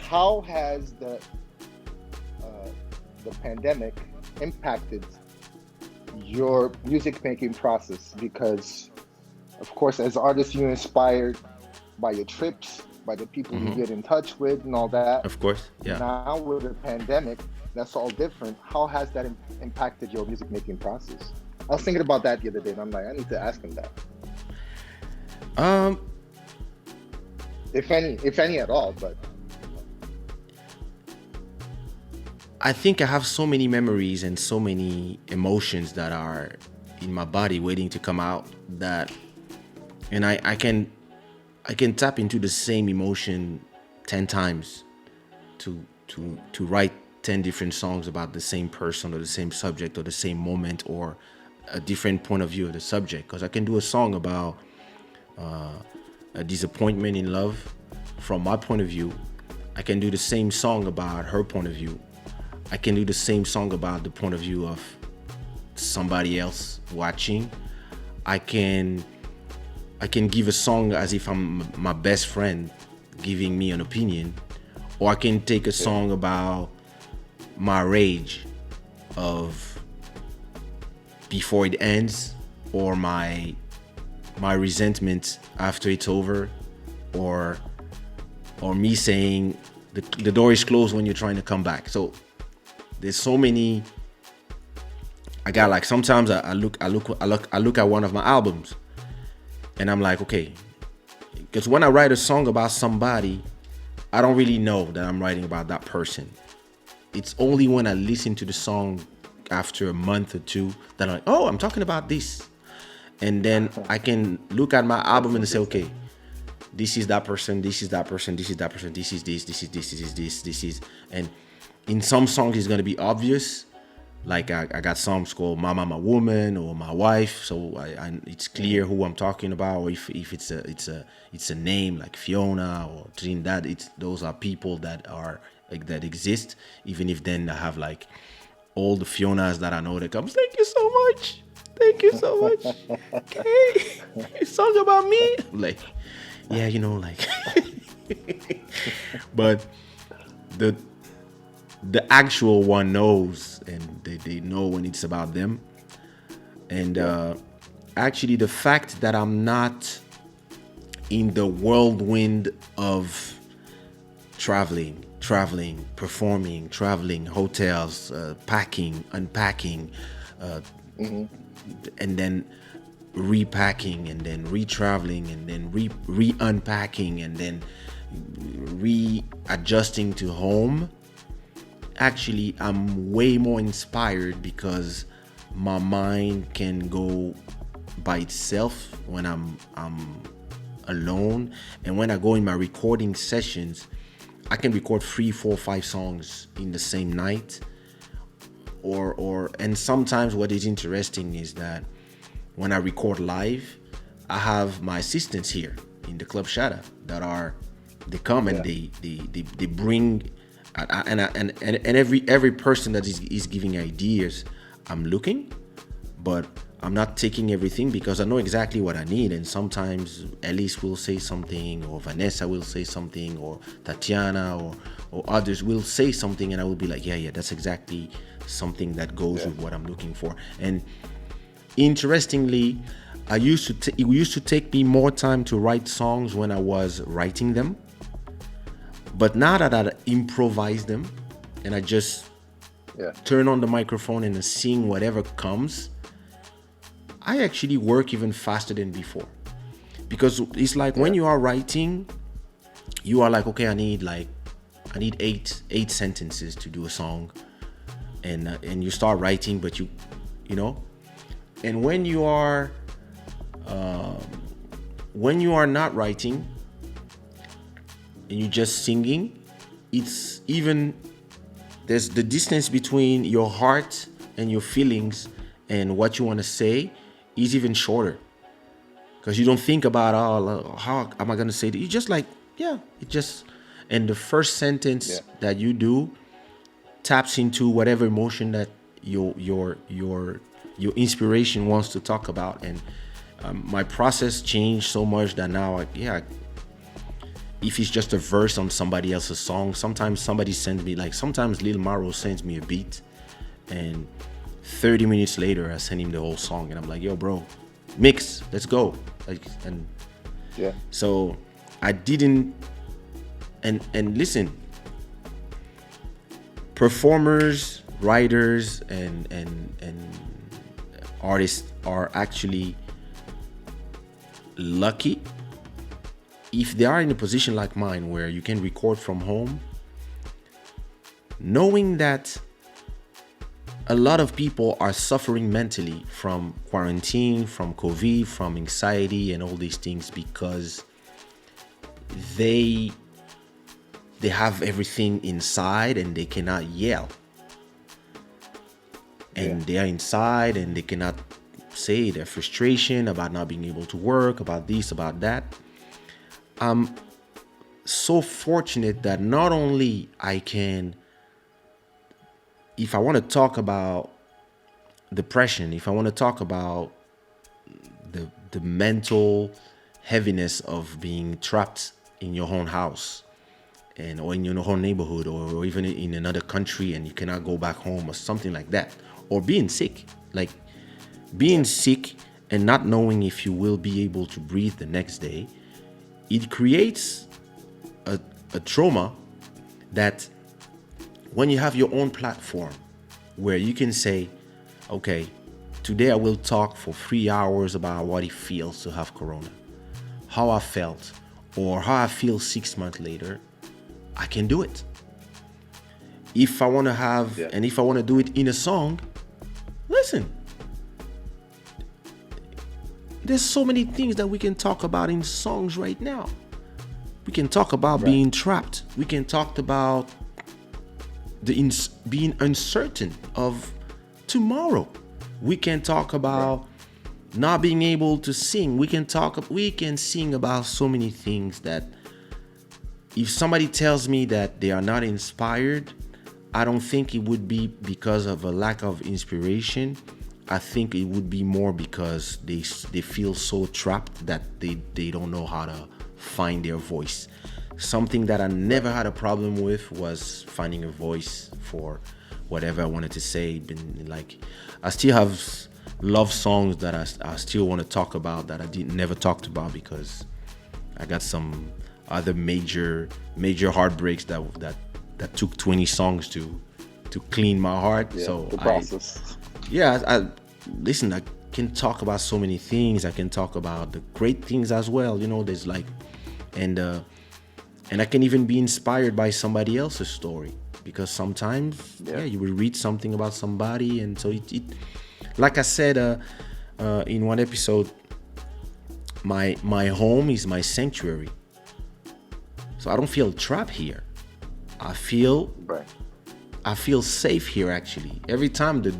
how has uh, the pandemic impacted your music making process? Because, of course, as artists, you're inspired by your trips, by the people you Hmm. get in touch with, and all that. Of course, yeah. Now, with the pandemic, that's all different. How has that impacted your music making process? I was thinking about that the other day, and I'm like, I need to ask him that, Um, if any at all. But I think I have so many memories and so many emotions that are in my body waiting to come out, that, and I can tap into the same emotion 10 times to write 10 different songs about the same person or the same subject or the same moment or a different point of view of the subject, because I can do a song about a disappointment in love from my point of view. I can do the same song about her point of view. I can do the same song about the point of view of somebody else watching. I can I can give a song as if I'm my best friend giving me an opinion, or I can take a yeah, song about my rage of before it ends, or my resentment after it's over, or me saying the door is closed when you're trying to come back. So there's so many. I got like sometimes I look at one of my albums and I'm like, okay, because when I write a song about somebody, I don't really know that I'm writing about that person. It's only when I listen to the song after a month or two that I'm like, oh, I'm talking about this. And then I can look at my that's album and say, interesting. okay, this is that person, this is that person, this is that person, this is, and in some songs it's gonna be obvious. Like I got songs called "Mama, My Woman" or "My Wife," so it's clear Hmm. who I'm talking about. Or if it's a name like Fiona or Trinidad, it's those are people that are like that exist. Even if then I have like all the Fionas that I know that comes. Thank you so much. Thank you so much. Okay, you song about me. Like, yeah, like. But the the actual one knows, and they know when it's about them. And Yeah. actually, the fact that I'm not in the whirlwind of traveling, performing, traveling, hotels, packing, unpacking, Hmm. and then repacking, and then re-traveling, and then re-unpacking, and then readjusting to home. Actually, I'm way more inspired because my mind can go by itself when I'm alone, and when I go in my recording sessions, I can record 3, 4, 5 songs in the same night. Or and sometimes what is interesting is that when I record live, I have my assistants here in the club Shada that are they come and Yeah. they bring and every person that is giving ideas, I'm looking, but I'm not taking everything because I know exactly what I need. And sometimes Elise will say something, or Vanessa will say something, or Tatiana, or others will say something, and I will be like, yeah, that's exactly something that goes Yeah. with what I'm looking for. And interestingly, it used to take me more time to write songs when I was writing them, but now that I improvise them and I just Yeah. turn on the microphone and sing whatever comes, I actually work even faster than before. Because it's like when Yeah. you are writing, you are like, okay, I need eight sentences to do a song, and you start writing, but you know, and when you are not writing and you're just singing, it's even there's the distance between your heart and your feelings and what you want to say is even shorter, because you don't think about, oh, how am I going to say that. You just like, yeah, it just, and the first Yeah. sentence that you do taps into whatever emotion that your inspiration wants to talk about. And my process changed so much that now, if it's just a verse on somebody else's song. Sometimes somebody sends me, like, sometimes Lil Maro sends me a beat, and 30 minutes later I send him the whole song, and I'm like, yo, bro, mix, let's go. Like, and Yeah. so I didn't. And listen, performers, writers, and artists are actually lucky if they are in a position like mine where you can record from home, knowing that a lot of people are suffering mentally from quarantine, from COVID, from anxiety and all these things because they have everything inside and they cannot yell, and Yeah. they are inside and they cannot say their frustration about not being able to work, about this, about that. So fortunate that not only I can, if I want to talk about depression, if I want to talk about the mental heaviness of being trapped in your own house, and or in your own neighborhood, or even in another country, and you cannot go back home or something like that, or being sick, like being Yeah. sick and not knowing if you will be able to breathe the next day, it creates a trauma that when you have your own platform where you can say, okay, today I will talk for 3 hours about what it feels to have corona, how I felt, or how I feel 6 months later, I can do it. If I want to have, Yeah. and if I want to do it in a song, listen, there's so many things that we can talk about in songs right now. We can talk about Right. being trapped. We can talk about being uncertain of tomorrow. We can talk about not being able to sing. We can sing about so many things that if somebody tells me that they are not inspired, I don't think it would be because of a lack of inspiration. I think it would be more because they feel so trapped that they don't know how to find their voice. Something that I never had a problem with was finding a voice for whatever I wanted to say. Been like, I still have love songs that I still want to talk about that I didn't never talked about because I got some other major heartbreaks that took 20 songs to clean my heart. Yeah. So The process. I listen, I can talk about so many things. I can talk about the great things as well. You know, there's like, and I can even be inspired by somebody else's story because sometimes, Yeah. you will read something about somebody, and so it like I said in one episode, my home is my sanctuary. So I don't feel trapped here. I feel Right. I feel safe here actually. Every time the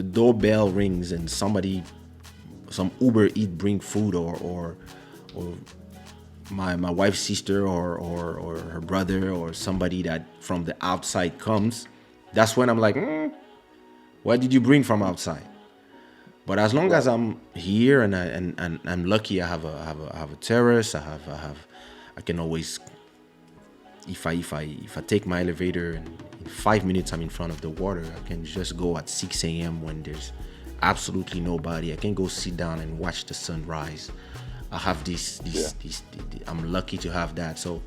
doorbell rings and some Uber Eat bring food, or my wife's sister, or her brother, or somebody that from the outside comes, that's when I'm like, what did you bring from outside? But as long as Right. I'm here and I'm lucky, I have a terrace. I can always, if I take my elevator and in 5 minutes I'm in front of the water, I can just go at 6 a.m. when there's absolutely nobody. I can go sit down and watch the sun rise. I have this. I'm lucky to have that. So